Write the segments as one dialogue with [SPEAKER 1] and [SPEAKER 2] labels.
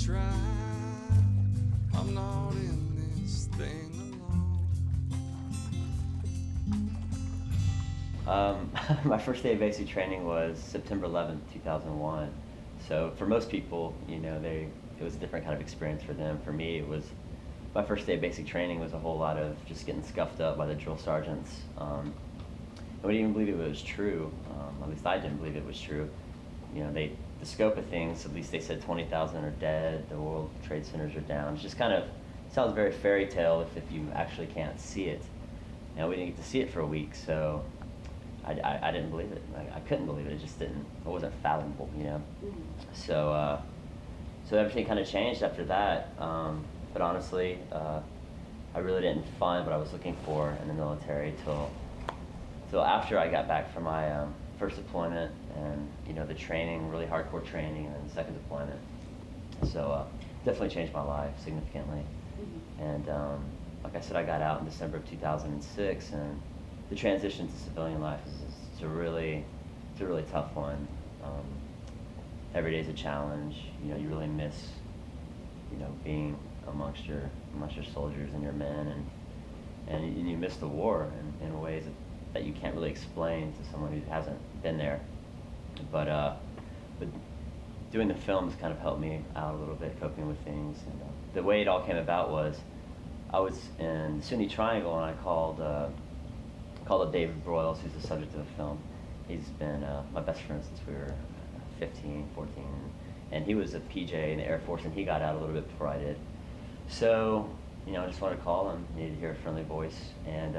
[SPEAKER 1] try. I'm not in this thing alone.
[SPEAKER 2] My first day of basic training was September 11th, 2001. So for most people, it was a different kind of experience for them. For me, it was my first day of basic training was a whole lot of just getting scuffed up by the drill sergeants. I wouldn't even believe it was true. At least I didn't believe it was true. The scope of things, at least they said 20,000 are dead, the World Trade Centers are down. It's just kind of sounds very fairy tale if you actually can't see it. We didn't get to see it for a week, so I didn't believe it. I couldn't believe it. It just didn't. It wasn't fathomable, So everything kind of changed after that. But honestly, I really didn't find what I was looking for in the military till after I got back from my first deployment and the training, really hardcore training, and then the second deployment. So definitely changed my life significantly. And like I said, I got out in December of 2006, and the transition to civilian life is a really tough one. Every day is a challenge. You really miss being amongst your soldiers and your men, and you miss the war in ways that you can't really explain to someone who hasn't been there. But doing the films kind of helped me out a little bit, coping with things. And the way it all came about was I was in the Sunni Triangle, and I called up David Broyles, who's the subject of the film. He's been my best friend since we were 15, 14, and he was a PJ in the Air Force, and he got out a little bit before I did. So, I just wanted to call him, needed to hear a friendly voice, and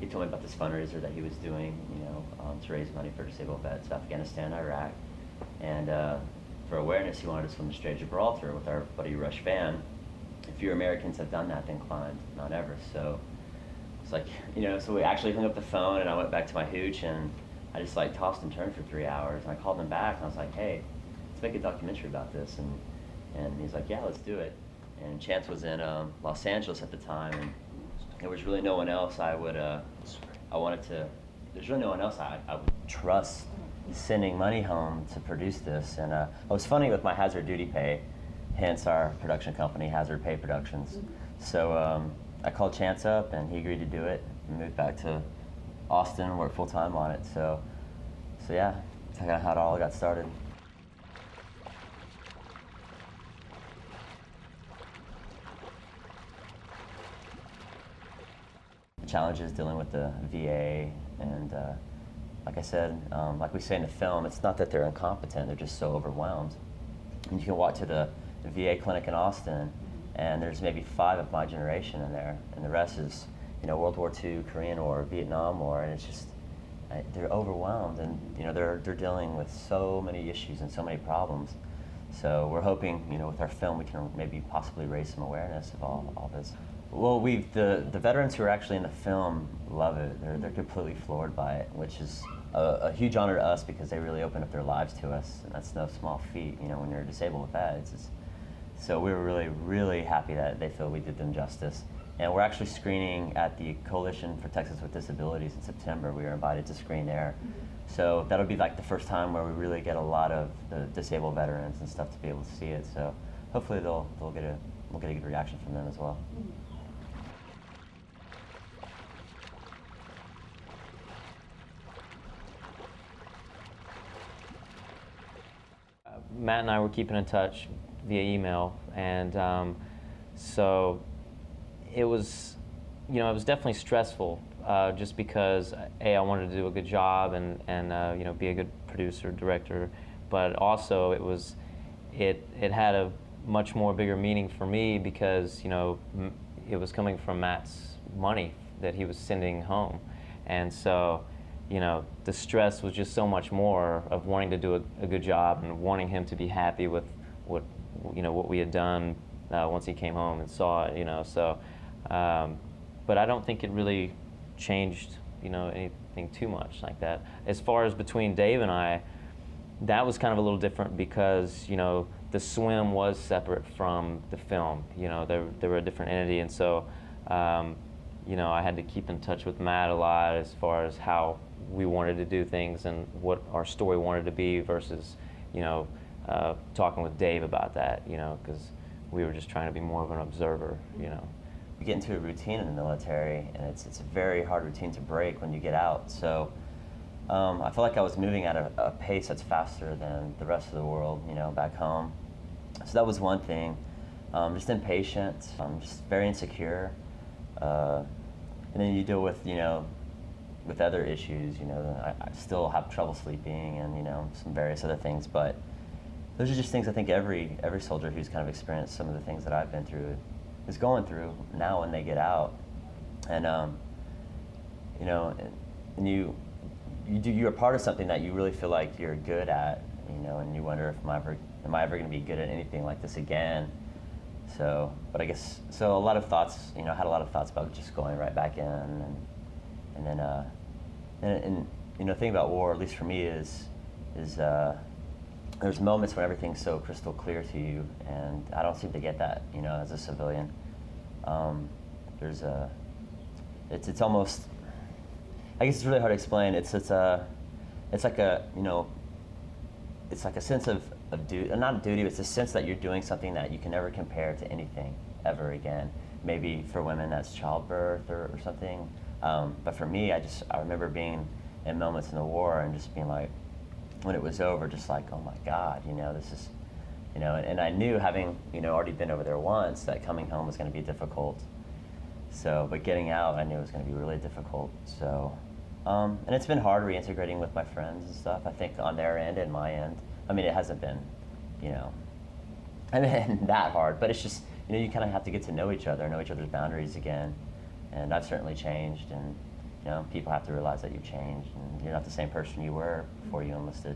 [SPEAKER 2] he told me about this fundraiser that he was doing, to raise money for disabled vets of Afghanistan and Iraq. And for awareness, he wanted us to swim the Strait of Gibraltar with our buddy Rush Van. A few Americans have done that, then climbed Mount Everest. So it's like, so we actually hung up the phone, and I went back to my hooch, and I just tossed and turned for 3 hours. And I called him back, and I was like, hey, let's make a documentary about this. And he's like, yeah, let's do it. And Chance was in Los Angeles at the time, and there was really no one else there's really no one else I would trust sending money home to produce this. And I was funny with my hazard duty pay, hence our production company, Hazard Pay Productions. So I called Chance up, and he agreed to do it, and moved back to Austin and worked full-time on it. So yeah, that's kind of how it all got started. Challenges dealing with the VA, and like I said, like we say in the film, it's not that they're incompetent, they're just so overwhelmed. And you can walk to the VA clinic in Austin, and there's maybe 5 of my generation in there, and the rest is World War II, Korean War, Vietnam War, and it's just they're overwhelmed, and they're dealing with so many issues and so many problems. So we're hoping with our film we can maybe possibly raise some awareness of all this. Well, the veterans who are actually in the film love it. They're completely floored by it, which is a huge honor to us because they really open up their lives to us, and that's no small feat. When you're disabled with that, so we were really happy that they feel we did them justice. And we're actually screening at the Coalition for Texas with Disabilities in September. We were invited to screen there. So that'll be the first time where we really get a lot of the disabled veterans and stuff to be able to see it. So hopefully we'll get a good reaction from them as well.
[SPEAKER 3] Matt and I were keeping in touch via email, and so it was definitely stressful, just because I wanted to do a good job and be a good producer, director, but also it had a much more bigger meaning for me because it was coming from Matt's money that he was sending home, and so the stress was just so much more of wanting to do a good job and wanting him to be happy with what we had done once he came home and saw it, so but I don't think it really changed anything too much like that. As far as between Dave and I, that was kind of a little different because the swim was separate from the film. They were a different entity, and so I had to keep in touch with Matt a lot as far as how we wanted to do things and what our story wanted to be versus talking with Dave about that, you know, because we were just trying to be more of an observer, you know.
[SPEAKER 2] You get into a routine in the military, and it's a very hard routine to break when you get out. So I feel like I was moving at a pace that's faster than the rest of the world, you know, back home. So that was one thing. Just impatient, just very insecure. And then you deal with, you know, with other issues, you know, I still have trouble sleeping and, you know, some various other things, but those are just things I think every soldier who's kind of experienced some of the things that I've been through is going through now when they get out. And, you know, and you're a part of something that you really feel like you're good at, you know, and you wonder if am I ever going to be good at anything like this again? So, but I guess, so a lot of thoughts, you know, I had a lot of thoughts about just going right back in, and then, and you know, the thing about war, at least for me, is there's moments when everything's so crystal clear to you, and I don't seem to get that, you know, as a civilian. It's almost, I guess it's really hard to explain. It's like a, you know, it's like a sense of duty, not duty, but it's a sense that you're doing something that you can never compare to anything ever again. Maybe for women that's childbirth or something. But for me, I remember being in moments in the war and just being like, when it was over, just like, oh my God, you know, this is, you know, and I knew, having, you know, already been over there once, that coming home was going to be difficult. So, but getting out, I knew it was going to be really difficult. So, and it's been hard reintegrating with my friends and stuff, I think, on their end and my end. I mean, it hasn't been, you know, I mean, that hard, but it's just, you know, you kind of have to get to know each other, know each other's boundaries again. And I've certainly changed, and, you know, people have to realize that you've changed and you're not the same person you were before you enlisted.